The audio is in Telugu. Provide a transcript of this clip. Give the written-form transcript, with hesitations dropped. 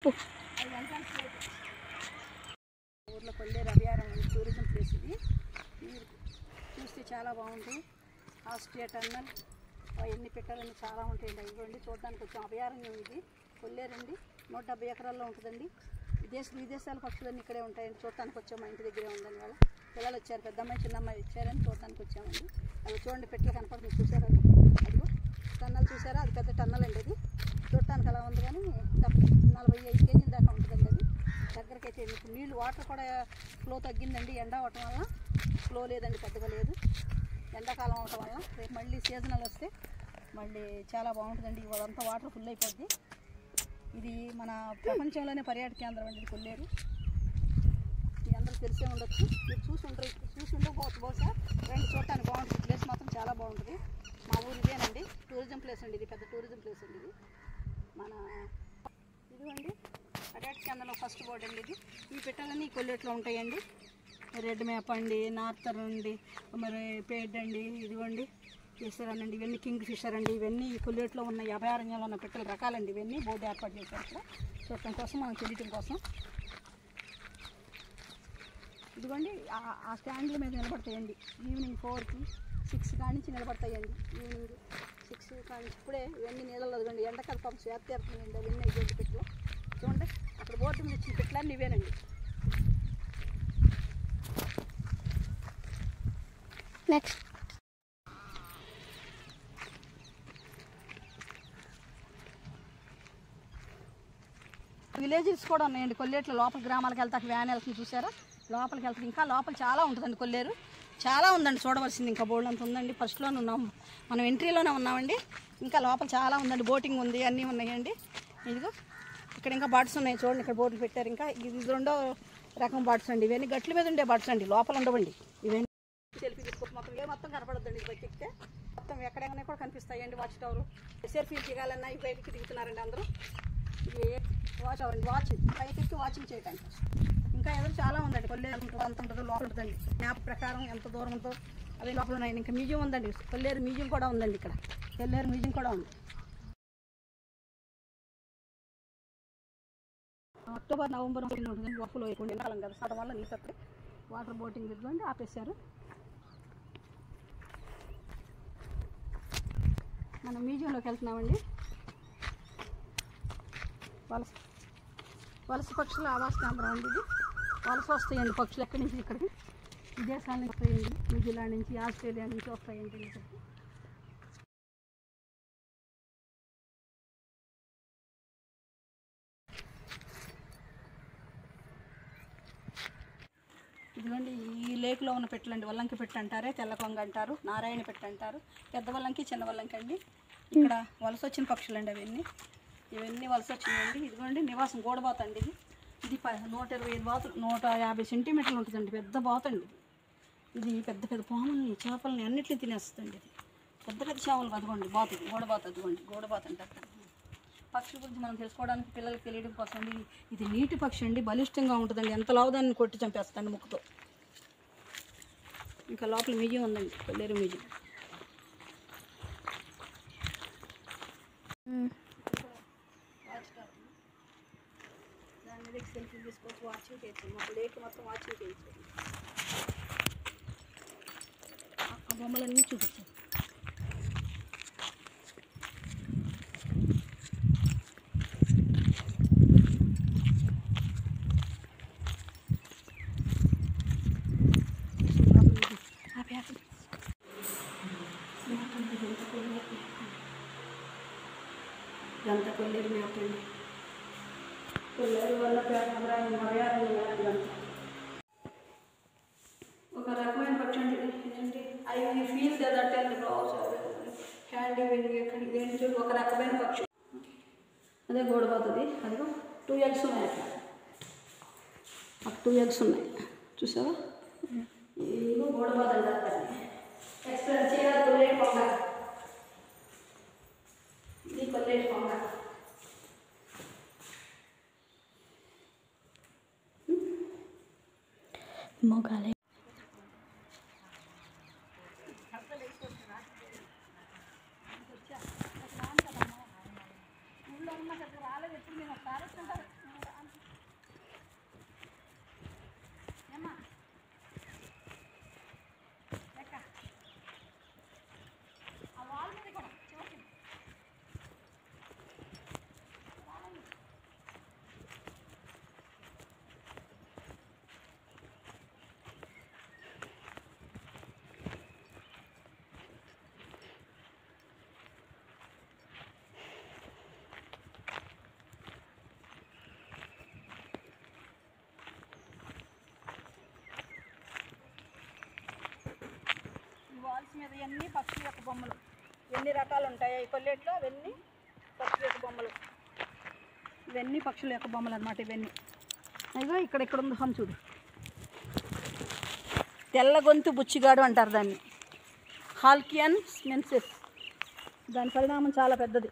చెప్పు. ఊర్లో కొల్లేరు అభయారణ్యం టూరిజం ప్లేస్ ఇది. మీరు చూస్తే చాలా బాగుంటుంది. ఆస్ట్రియా టన్నల్ అవన్నీ పెట్టాలని చాలా ఉంటాయండి. ఇవ్వండి చూడడానికి వచ్చాం. అభయారణ్యం ఇది కొల్లేరు అండి. 170 ఎకరాల్లో ఉంటుందండి. విదేశాల పక్షులన్నీ ఇక్కడే ఉంటాయండి. చూడటానికి వచ్చాము. మా ఇంటి దగ్గరే ఉందని వాళ్ళ పిల్లలు వచ్చారు. పెద్దమ్మాయి చిన్నమ్మాయి వచ్చారని చూడటానికి వచ్చామండి. అవి చూడండి, పెట్టలు కనపడుతుంది చూసారా? అదిగో టన్నల్ చూసారా? అది పెద్ద టన్నల్ అండి. అది చూడటానికి అలా ఉంది కానీ 45 కేజీల దాకా ఉంటుందండి. అది దగ్గరకైతే మీకు నీళ్ళు వాటర్ కూడా ఫ్లో తగ్గిందండి. ఎండ అవటం వల్ల ఫ్లో లేదండి, పెద్దగా లేదు. ఎండాకాలం అవటం వల్ల రేపు మళ్ళీ సీజనల్ వస్తే మళ్ళీ చాలా బాగుంటుందండి. ఇవాళంతా వాటర్ ఫుల్ అయిపోద్ది. ఇది మన ప్రపంచంలోనే పర్యాటక కేంద్రం అండి కొల్లేరు. మీ అందరూ తెలిసే ఉండొచ్చు. మీరు చూసి ఉండకపోవచ్చు బహుశా. రండి, చూడటానికి బాగుంటుంది. ప్లేస్ మాత్రం చాలా బాగుంటుంది. మా ఊరు ఇదేనండి. టూరిజం ప్లేస్ అండి. ఇది పెద్ద టూరిజం ప్లేస్ అండి. ఇది మన ఇదిగోండి పర్యాటక కేంద్రంలో ఫస్ట్ బోర్డు అండి. ఇది ఈ పెట్టాలన్నీ కొల్లేట్లో ఉంటాయండి. రెడ్ మ్యాప్ అండి, నార్తర్ అండి, మరి పేడ్ అండి, ఇదిగోండి చేశారనండి. ఇవన్నీ కింగ్ ఫిషర్ అండి. ఇవన్నీ ఈ కొల్లేట్లో ఉన్న అభయారణ్యంలో ఉన్న పెట్టెల రకాలండి. ఇవన్నీ బోర్డు ఏర్పాటు చేశారు ఇక్కడ చూడటం కోసం, మనం తెలియటం కోసం. ఇదిగోండి ఆ స్టాండ్ల మీద నిలబడతాయండి. ఈవినింగ్ 4కి 6 కాడి నుంచి నిలబడతాయండి. ఈవినింగ్ 6 కాడి నుంచి ఇప్పుడే ఇవన్నీ నీళ్ళలో అదిగోండి. ఎండకాల పంపు చేస్తారండి. అవన్నీ ఇవ్వండి పెట్టలు చూడండి. అక్కడ బోర్డు మీద ఇచ్చిన పెట్టలన్నీ ఇవేనండి. నెక్స్ట్ విలేజెస్ కూడా ఉన్నాయండి కొల్లేట్లో. లోపల గ్రామాలకు వెళ్తాక వ్యాన్ వెళ్తుంది చూసారా? లోపలికి వెళ్తాం. ఇంకా లోపల చాలా ఉంటుందండి కొల్లేరు. చాలా ఉందండి చూడవలసింది. ఇంకా బోర్డు అంత ఉందండి. ఫస్ట్లోనే ఉన్నాం మనం, ఎంట్రీలోనే ఉన్నామండి. ఇంకా లోపల చాలా ఉందండి. బోటింగ్ ఉంది, అన్నీ ఉన్నాయండి. ఇదిగో ఇక్కడ ఇంకా బర్డ్స్ ఉన్నాయి చూడండి. ఇక్కడ బోర్డులు పెట్టారు. ఇంకా ఇది 2వ రకం బర్డ్స్ అండి. ఇవన్నీ గట్ల మీద ఉండే బర్డ్స్ అండి, లోపల ఉండవండి. ఇవన్నీ సెల్ఫీ తీసుకోవచ్చు. మొత్తం కనపడద్దండి. ఇది ఎక్కితే మొత్తం ఎక్కడెక్కడ కూడా కనిపిస్తాయండి. వాచ్ టవర్ సెల్ఫీలు దిగాలన్నా ఈ బయటికి దిగుతున్నారండి అందరూ. ఇది వాచ్ టవర్ అండి. పైకి ఎక్కి వాచింగ్ చేయడానికి. ఇంకా ఏదో చాలా ఉందండి. కొల్లేరు అంత ఉంటుందో లోపల ఉంటుందండి. మ్యాప్ ప్రకారం ఎంత దూరం ఉందో అవి లోపల ఉన్నాయండి. ఇంకా మ్యూజియం ఉందండి. కొల్లేరు మ్యూజియం కూడా ఉందండి. ఇక్కడ కొల్లేరు మ్యూజియం కూడా ఉంది. అక్టోబర్ నవంబర్ ఉంటుంది. లోపల వేయకుండా ఎండాకాలం కదా, సడన్ వల్ల నీళ్ళు వాటర్ బోటింగ్ ఇదిగోండి ఆపేశారు. మనం మ్యూజియంలోకి వెళ్తున్నామండి. వలస పక్షుల ఆవాస కేంద్రం అండి. ఇది వలస వస్తాయండి పక్షులు ఎక్కడి నుంచి ఇక్కడికి. విదేశాల నుంచి వస్తాయండి. న్యూజిలాండ్ నుంచి, ఆస్ట్రేలియా నుంచి వస్తాయండి ఇక్కడికి. ఇదిగోండి ఈ లేక్లో ఉన్న పెట్టలండి. వల్లంకి పెట్ట అంటారే, తెల్ల కొంగ అంటారు, నారాయణ పెట్ట అంటారు. పెద్ద వల్లంకి, చిన్న వల్లంకి అండి. ఇక్కడ వలస వచ్చిన పక్షులండి అవన్నీ. ఇవన్నీ వలస వచ్చినాయండి. ఇదిగోండి నివాసం గూడబాత అండి. ఇది 125 బాతులు, 150 సెంటీమీటర్లు ఉంటుందండి. పెద్ద బాత అండి. ఇది పెద్ద పెద్ద పాముల్ని, చేపల్ని అన్నిటిని తినేస్తుందండి. ఇది పెద్ద పెద్ద చేపలు. అదిగోండి బాత, గూడబాత. అదిగోండి గూడబాత అంటారు. పక్షి గురించి మనం తెలుసుకోవడానికి, పిల్లలకి తెలియడం కోసం ఇది నీటి పక్షి అండి. బలిష్టంగా ఉంటుందండి. ఎంత లావుదాన్ని కొట్టి చంపేస్తాను ముక్కుతో. ఇంకా లోపల మ్యూజియం ఉందండి, కొల్లేరు మ్యూజియం. దాని మీద సెల్ఫీ తీసుకొచ్చి వాచింగ్ చేయొచ్చు. మా లేక్ మొత్తం వాచింగ్ చేయొచ్చు. ఆ బొమ్మలన్నీ చూపించాను. ఇదంతా కొల్లేరు మ్యాప్ అండి. కొల్లేరు వల్ల ఒక రకమైన పక్షి అండి. ఏంటి I feel that and browse hand ఇదేంటి చూడు, ఒక రకమైన పక్షి. అదే గూడబాతది. అదిగో 2 eggs ఉన్నాయి. అట్లా ఒక 2 eggs ఉన్నాయి చూసావా? ఇదిగో గూడబాత అంటారు. ఎక్స్ప్లెయిన్ చేయాలి. కొల్లేరు కొంగ, ఇది కొల్లేరు కొంగ. మొగాలే ఊళ్ళో ఉన్న రాలేదు. ఎప్పుడు మేము ఇవన్నీ పక్షుల యొక్క బొమ్మలు. ఎన్ని రకాలు ఉంటాయి ఈ కొల్లేట్లో, అవన్నీ పక్షుల యొక్క బొమ్మలు. ఇవన్నీ పక్షుల యొక్క బొమ్మలు అన్నమాట. ఇవన్నీ అదిగో ఇక్కడ ఉంది హం చూడు. తెల్ల గొంతు బుచ్చిగాడు అంటారు దాన్ని. హాల్కియన్ స్మెన్సిస్. దాని పరిణామం చాలా పెద్దది.